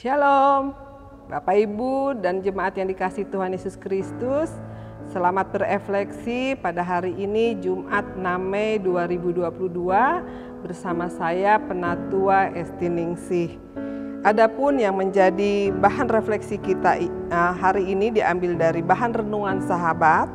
Shalom, Bapak Ibu dan jemaat yang dikasihi Tuhan Yesus Kristus. Selamat berefleksi pada hari ini Jumat 6 Mei 2022 bersama saya Penatua Esti Ningsih. Adapun yang menjadi bahan refleksi kita hari ini diambil dari bahan renungan sahabat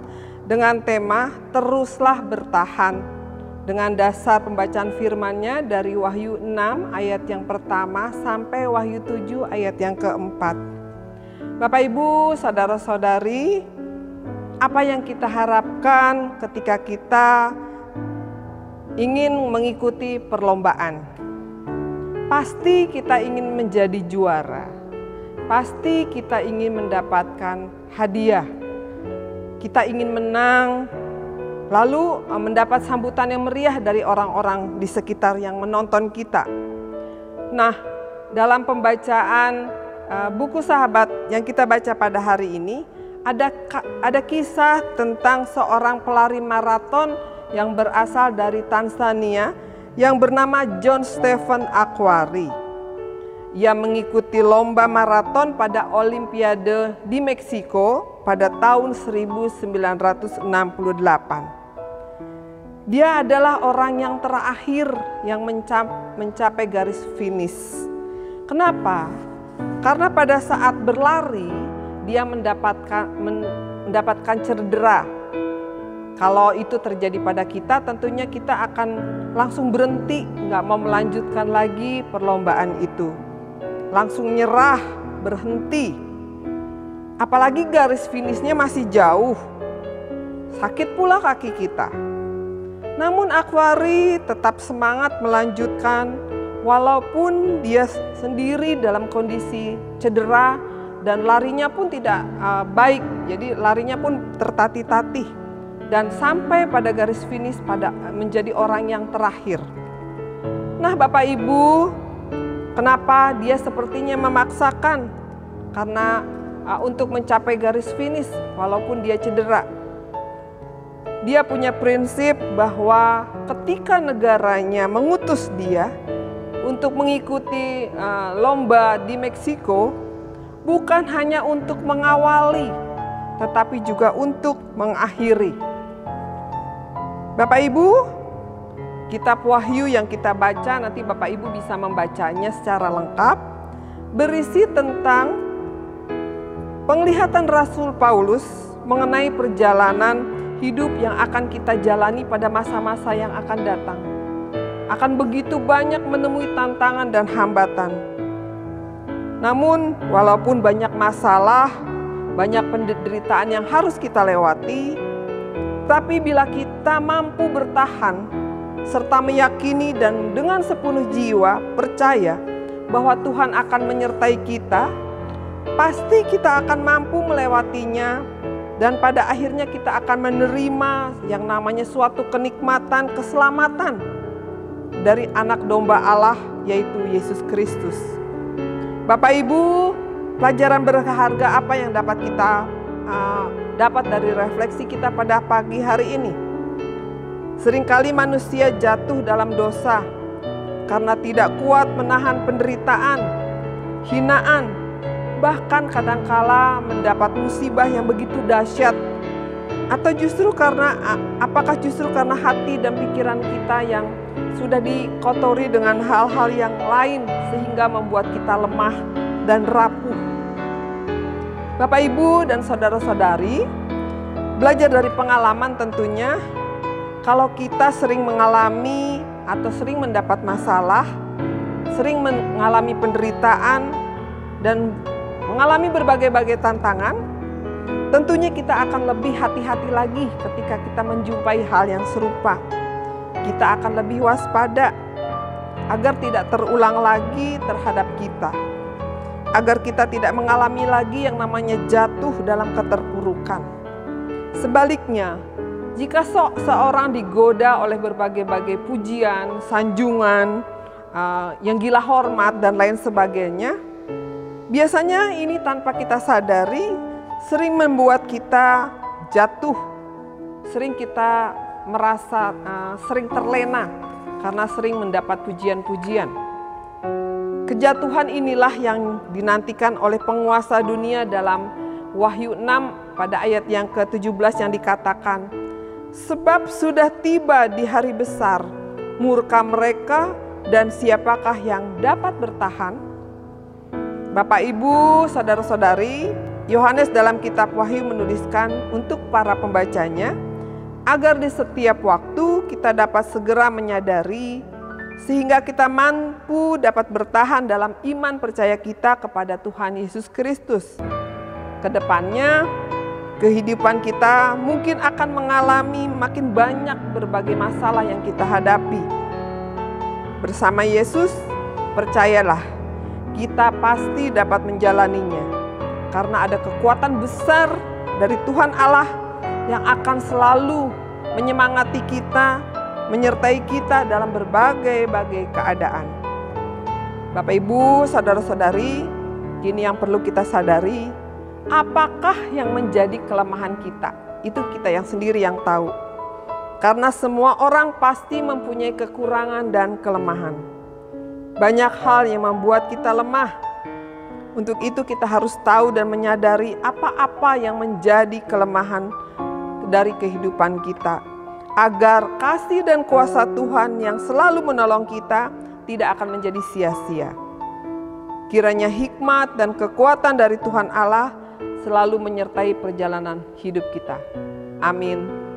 dengan tema teruslah bertahan. Dengan dasar pembacaan firman-Nya dari Wahyu 6 ayat yang pertama sampai Wahyu 7 ayat yang keempat. Bapak Ibu, saudara-saudari, apa yang kita harapkan ketika kita ingin mengikuti perlombaan? Pasti kita ingin menjadi juara. Pasti kita ingin mendapatkan hadiah. Kita ingin menang. Lalu mendapat sambutan yang meriah dari orang-orang di sekitar yang menonton kita. Nah, dalam pembacaan buku sahabat yang kita baca pada hari ini, ada kisah tentang seorang pelari maraton yang berasal dari Tanzania yang bernama John Stephen Akhwari. Ia mengikuti lomba maraton pada Olimpiade di Meksiko pada tahun 1968. Dia adalah orang yang terakhir yang mencapai garis finish. Kenapa? Karena pada saat berlari dia mendapatkan cedera. Kalau itu terjadi pada kita, tentunya kita akan langsung berhenti, nggak mau melanjutkan lagi perlombaan itu. Langsung nyerah, berhenti. Apalagi garis finishnya masih jauh. Sakit pula kaki kita. Namun Akhwari tetap semangat melanjutkan walaupun dia sendiri dalam kondisi cedera dan larinya pun tidak baik. Jadi larinya pun tertatih-tatih dan sampai pada garis finish menjadi orang yang terakhir. Nah, Bapak Ibu, kenapa dia sepertinya memaksakan karena untuk mencapai garis finish walaupun dia cedera? Dia punya prinsip bahwa ketika negaranya mengutus dia untuk mengikuti lomba di Meksiko, bukan hanya untuk mengawali, tetapi juga untuk mengakhiri. Bapak Ibu, kitab Wahyu yang kita baca, nanti Bapak Ibu bisa membacanya secara lengkap, berisi tentang penglihatan Rasul Paulus mengenai perjalanan hidup yang akan kita jalani pada masa-masa yang akan datang. Akan begitu banyak menemui tantangan dan hambatan. Namun walaupun banyak masalah, banyak penderitaan yang harus kita lewati, tapi bila kita mampu bertahan serta meyakini dan dengan sepenuh jiwa percaya bahwa Tuhan akan menyertai kita, pasti kita akan mampu melewatinya. Dan pada akhirnya kita akan menerima yang namanya suatu kenikmatan, keselamatan dari anak domba Allah, yaitu Yesus Kristus. Bapak Ibu, pelajaran berharga apa yang dapat kita dapat dari refleksi kita pada pagi hari ini? Seringkali manusia jatuh dalam dosa karena tidak kuat menahan penderitaan, hinaan, bahkan kadangkala mendapat musibah yang begitu dahsyat. Atau apakah justru karena hati dan pikiran kita yang sudah dikotori dengan hal-hal yang lain sehingga membuat kita lemah dan rapuh. Bapak Ibu dan saudara-saudari, belajar dari pengalaman tentunya, kalau kita sering mengalami atau sering mendapat masalah, sering mengalami penderitaan dan mengalami berbagai-bagai tantangan, tentunya kita akan lebih hati-hati lagi ketika kita menjumpai hal yang serupa. Kita akan lebih waspada agar tidak terulang lagi terhadap kita. Agar kita tidak mengalami lagi yang namanya jatuh dalam keterpurukan. Sebaliknya, jika seorang digoda oleh berbagai-bagai pujian, sanjungan, yang gila hormat dan lain sebagainya, biasanya ini tanpa kita sadari sering membuat kita jatuh, sering kita merasa sering terlena karena sering mendapat pujian-pujian. Kejatuhan inilah yang dinantikan oleh penguasa dunia dalam Wahyu 6 pada ayat yang ke-17 yang dikatakan, sebab sudah tiba di hari besar murka mereka, dan siapakah yang dapat bertahan? Bapak, Ibu, saudara-saudari, Yohanes dalam kitab Wahyu menuliskan untuk para pembacanya, agar di setiap waktu kita dapat segera menyadari, sehingga kita mampu dapat bertahan dalam iman percaya kita kepada Tuhan Yesus Kristus. Kedepannya, kehidupan kita mungkin akan mengalami makin banyak berbagai masalah yang kita hadapi. Bersama Yesus, percayalah, kita pasti dapat menjalaninya. Karena ada kekuatan besar dari Tuhan Allah yang akan selalu menyemangati kita, menyertai kita dalam berbagai-bagai keadaan. Bapak, Ibu, saudara-saudari, kini yang perlu kita sadari, apakah yang menjadi kelemahan kita? Itu kita yang sendiri yang tahu. Karena semua orang pasti mempunyai kekurangan dan kelemahan. Banyak hal yang membuat kita lemah. Untuk itu kita harus tahu dan menyadari apa-apa yang menjadi kelemahan dari kehidupan kita. Agar kasih dan kuasa Tuhan yang selalu menolong kita tidak akan menjadi sia-sia. Kiranya hikmat dan kekuatan dari Tuhan Allah selalu menyertai perjalanan hidup kita. Amin.